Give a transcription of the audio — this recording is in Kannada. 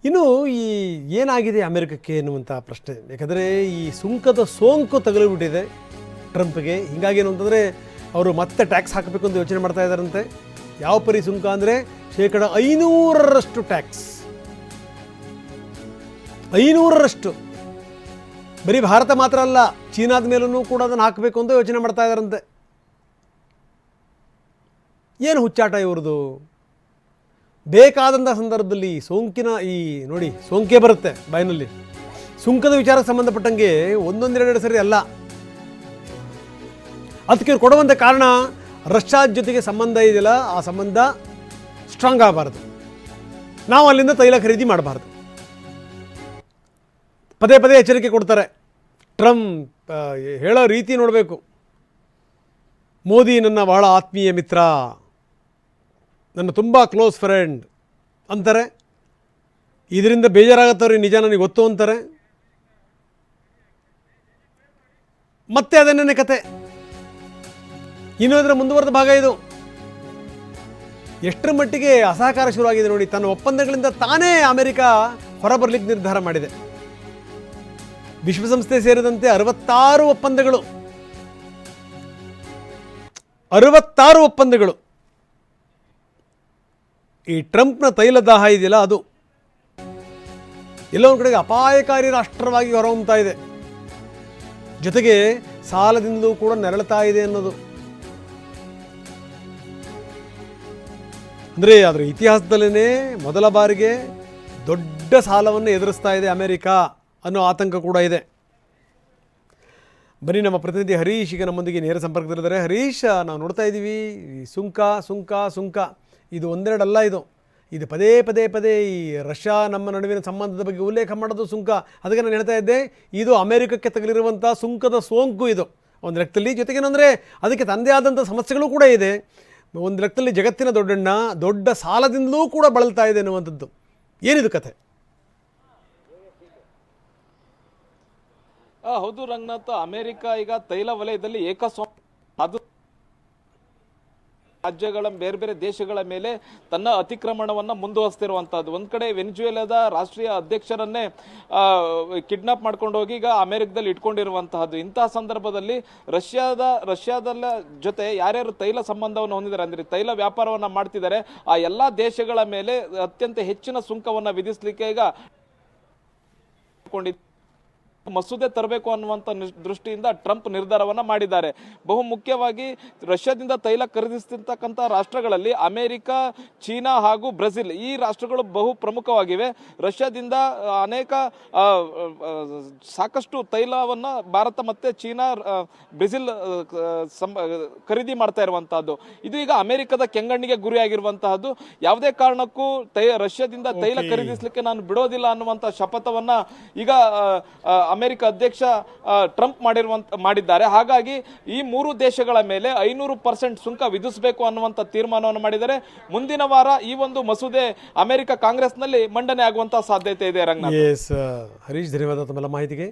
ಇನ್ನು ಈ ಏನಾಗಿದೆ ಅಮೆರಿಕಕ್ಕೆ ಎನ್ನುವಂಥ ಪ್ರಶ್ನೆ, ಯಾಕಂದರೆ ಈ ಸುಂಕದ ಸೋಂಕು ತಗುಲಿಬಿಟ್ಟಿದೆ ಟ್ರಂಪ್ಗೆ. ಹೀಗಾಗಿ ಏನು ಅಂತಂದರೆ ಅವರು ಮತ್ತೆ ಟ್ಯಾಕ್ಸ್ ಹಾಕಬೇಕು ಅಂತ ಯೋಚನೆ ಮಾಡ್ತಾ ಇದ್ದಾರಂತೆ. ಯಾವ ಪರಿ ಸುಂಕ ಅಂದರೆ 500% ಟ್ಯಾಕ್ಸ್, 500%. ಬರೀ ಭಾರತ ಮಾತ್ರ ಅಲ್ಲ, ಚೀನಾದ ಮೇಲೂ ಕೂಡ ಅದನ್ನು ಹಾಕಬೇಕು ಅಂತ ಯೋಚನೆ ಮಾಡ್ತಾ ಇದ್ದಾರಂತೆ. ಏನು ಹುಚ್ಚಾಟ ಇವ್ರದ್ದು? ಬೇಕಾದಂಥ ಸಂದರ್ಭದಲ್ಲಿ ಸೋಂಕಿನ ನೋಡಿ ಸೋಂಕೇ ಬರುತ್ತೆ ಬಾಯಿನಲ್ಲಿ. ಸುಂಕದ ವಿಚಾರಕ್ಕೆ ಸಂಬಂಧಪಟ್ಟಂಗೆ ಒಂದೊಂದೆರಡು ಸರಿ ಅಲ್ಲ. ಅದಕ್ಕೆ ಇವ್ರು ಕೊಡುವಂಥ ಕಾರಣ ರಷ್ಯಾದ ಜೊತೆಗೆ ಸಂಬಂಧ ಇದೆಯಲ್ಲ, ಆ ಸಂಬಂಧ ಸ್ಟ್ರಾಂಗ್ ಆಗಬಾರ್ದು, ನಾವು ಅಲ್ಲಿಂದ ತೈಲ ಖರೀದಿ ಮಾಡಬಾರ್ದು. ಪದೇ ಪದೇ ಎಚ್ಚರಿಕೆ ಕೊಡ್ತಾರೆ. ಟ್ರಂಪ್ ಹೇಳೋ ರೀತಿ ನೋಡಬೇಕು. ಮೋದಿ ನನ್ನ ಬಹಳ ಆತ್ಮೀಯ ಮಿತ್ರ, ನನ್ನ ತುಂಬ ಕ್ಲೋಸ್ ಫ್ರೆಂಡ್ ಅಂತಾರೆ. ಇದರಿಂದ ಬೇಜಾರಾಗತ್ತವ್ರಿಗೆ ನಿಜ ನನಗೆ ಗೊತ್ತು ಅಂತಾರೆ. ಮತ್ತೆ ಅದನ್ನೇ ಕತೆ. ಇನ್ನು ಇದರ ಮುಂದುವರೆದ ಭಾಗ ಇದು. ಎಷ್ಟರ ಮಟ್ಟಿಗೆ ಅಸಹಕಾರ ಶುರುವಾಗಿದೆ ನೋಡಿ. ತನ್ನ ಒಪ್ಪಂದಗಳಿಂದ ತಾನೇ ಅಮೆರಿಕ ಹೊರಬರಲಿಕ್ಕೆ ನಿರ್ಧಾರ ಮಾಡಿದೆ. ವಿಶ್ವಸಂಸ್ಥೆ ಸೇರಿದಂತೆ 66 ಒಪ್ಪಂದಗಳು, 66 ಒಪ್ಪಂದಗಳು. ಈ ಟ್ರಂಪ್ನ ತೈಲ ದಾಹ ಇದೆಯಲ್ಲ, ಅದು ಎಲ್ಲ ಒಂದು ಕಡೆಗೆ ಅಪಾಯಕಾರಿ ರಾಷ್ಟ್ರವಾಗಿ ಹೊರಹೊಮ್ಮುತ್ತಾ ಇದೆ. ಜೊತೆಗೆ ಸಾಲದಿಂದಲೂ ಕೂಡ ನೆರಳುತ್ತಾ ಇದೆ ಅನ್ನೋದು. ಅಂದರೆ ಅದರ ಇತಿಹಾಸದಲ್ಲೇ ಮೊದಲ ಬಾರಿಗೆ ದೊಡ್ಡ ಸಾಲವನ್ನು ಎದುರಿಸ್ತಾ ಇದೆ ಅಮೆರಿಕ ಅನ್ನೋ ಆತಂಕ ಕೂಡ ಇದೆ. ಬನ್ನಿ, ನಮ್ಮ ಪ್ರತಿನಿಧಿ ಹರೀಶ್ ಈಗ ನಮ್ಮೊಂದಿಗೆ ನೇರ ಸಂಪರ್ಕದಲ್ಲಿದ್ದಾರೆ. ಹರೀಶ್, ನಾವು ನೋಡ್ತಾ ಇದ್ದೀವಿ ಈ ಸುಂಕ ಸುಂಕ ಸುಂಕ ಇದು ಒಂದೆರಡಲ್ಲ, ಇದು ಪದೇ ಪದೇ ಪದೇ ಈ ರಷ್ಯಾ ನಮ್ಮ ನಡುವಿನ ಸಂಬಂಧದ ಬಗ್ಗೆ ಉಲ್ಲೇಖ ಮಾಡೋದು ಸುಂಕ. ಅದಕ್ಕೆ ನಾನು ಹೇಳ್ತಾ ಇದ್ದೆ, ಇದು ಅಮೆರಿಕಕ್ಕೆ ತಗುಲಿರುವಂಥ ಸುಂಕದ ಸೋಂಕು ಇದು ಒಂದು ಲೆಕ್ಕದಲ್ಲಿ. ಜೊತೆಗೇನೆಂದರೆ ಅದಕ್ಕೆ ತನ್ನದೇ ಆದಂಥ ಸಮಸ್ಯೆಗಳು ಕೂಡ ಇದೆ. ಒಂದು ಲೆಕ್ಕದಲ್ಲಿ ಜಗತ್ತಿನ ದೊಡ್ಡಣ್ಣ ದೊಡ್ಡ ಸಾಲದಿಂದಲೂ ಕೂಡ ಬಳಲ್ತಾ ಇದೆ ಅನ್ನುವಂಥದ್ದು. ಏನಿದು ಕಥೆ? ಹೌದು ರಂಗನಾಥ್, ಅಮೆರಿಕ ಈಗ ತೈಲ ವಲಯದಲ್ಲಿ ಏಕಸ್ವಾಮ್ಯ, ಅದು ರಾಜ್ಯಗಳ ಬೇರೆ ಬೇರೆ ದೇಶಗಳ ಮೇಲೆ ತನ್ನ ಅತಿಕ್ರಮಣವನ್ನ ಮುಂದುವರಿಸ್ತಿರುವಂತಹದ್ದು. ಒಂದ್ ಕಡೆ ವೆನಿಜುವೆಲಾದ ರಾಷ್ಟ್ರೀಯ ಅಧ್ಯಕ್ಷರನ್ನೇ ಕಿಡ್ನಾಪ್ ಮಾಡ್ಕೊಂಡು ಹೋಗಿ ಈಗ ಅಮೆರಿಕದಲ್ಲಿ ಇಟ್ಕೊಂಡಿರುವಂತಹದ್ದು. ಇಂತಹ ಸಂದರ್ಭದಲ್ಲಿ ರಷ್ಯಾದ ಜೊತೆ ಯಾರ್ಯಾರು ತೈಲ ಸಂಬಂಧವನ್ನು ಹೊಂದಿದ್ದಾರೆ ಅಂದ್ರೆ ತೈಲ ವ್ಯಾಪಾರವನ್ನ ಮಾಡ್ತಿದ್ದಾರೆ, ಆ ಎಲ್ಲಾ ದೇಶಗಳ ಮೇಲೆ ಅತ್ಯಂತ ಹೆಚ್ಚಿನ ಸುಂಕವನ್ನ ವಿಧಿಸಲಿಕ್ಕೆ ಈಗ ಮಸೂದೆ ತರಬೇಕು ಅನ್ನುವಂತ ದೃಷ್ಟಿಯಿಂದ ಟ್ರಂಪ್ ನಿರ್ಧಾರವನ್ನ ಮಾಡಿದ್ದಾರೆ. ಬಹು ಮುಖ್ಯವಾಗಿ ರಷ್ಯಾದಿಂದ ತೈಲ ಖರೀದಿಸುತ್ತಿರ್ತಕ್ಕಂಥ ರಾಷ್ಟ್ರಗಳಲ್ಲಿ ಅಮೆರಿಕ, ಚೀನಾ ಹಾಗೂ ಬ್ರೆಜಿಲ್ ಈ ರಾಷ್ಟ್ರಗಳು ಬಹು ಪ್ರಮುಖವಾಗಿವೆ. ರಷ್ಯಾದಿಂದ ಅನೇಕ ಸಾಕಷ್ಟು ತೈಲವನ್ನ ಭಾರತ ಮತ್ತೆ ಚೀನಾ, ಬ್ರೆಜಿಲ್ ಖರೀದಿ ಮಾಡ್ತಾ ಇರುವಂತಹದ್ದು. ಇದು ಈಗ ಅಮೆರಿಕದ ಕೆಂಗಣ್ಣಿಗೆ ಗುರಿಯಾಗಿರುವಂತಹದ್ದು. ಯಾವುದೇ ಕಾರಣಕ್ಕೂ ರಷ್ಯಾದಿಂದ ತೈಲ ಖರೀದಿಸಲಿಕ್ಕೆ ನಾನು ಬಿಡೋದಿಲ್ಲ ಅನ್ನುವಂತ ಶಪಥವನ್ನ ಈಗ ಅಮೆರಿಕ ಅಧ್ಯಕ್ಷ ಟ್ರಂಪ್ ಮಾಡಿದ್ದಾರೆ. ಹಾಗಾಗಿ ಈ ಮೂರು ದೇಶಗಳ ಮೇಲೆ 500% ಸುಂಕ ವಿಧಿಸಬೇಕು ಅನ್ನುವಂತ ತೀರ್ಮಾನವನ್ನು ಮಾಡಿದ್ದಾರೆ. ಮುಂದಿನ ವಾರ ಈ ಒಂದು ಮಸೂದೆ ಅಮೆರಿಕ ಕಾಂಗ್ರೆಸ್ನಲ್ಲಿ ಮಂಡನೆ ಆಗುವಂತಹ ಸಾಧ್ಯತೆ ಇದೆ. ರಂಗನಾಥ್. ಹರೀಶ್, ಧನ್ಯವಾದ ತಮ್ಮೆಲ್ಲ ಮಾಹಿತಿಗೆ.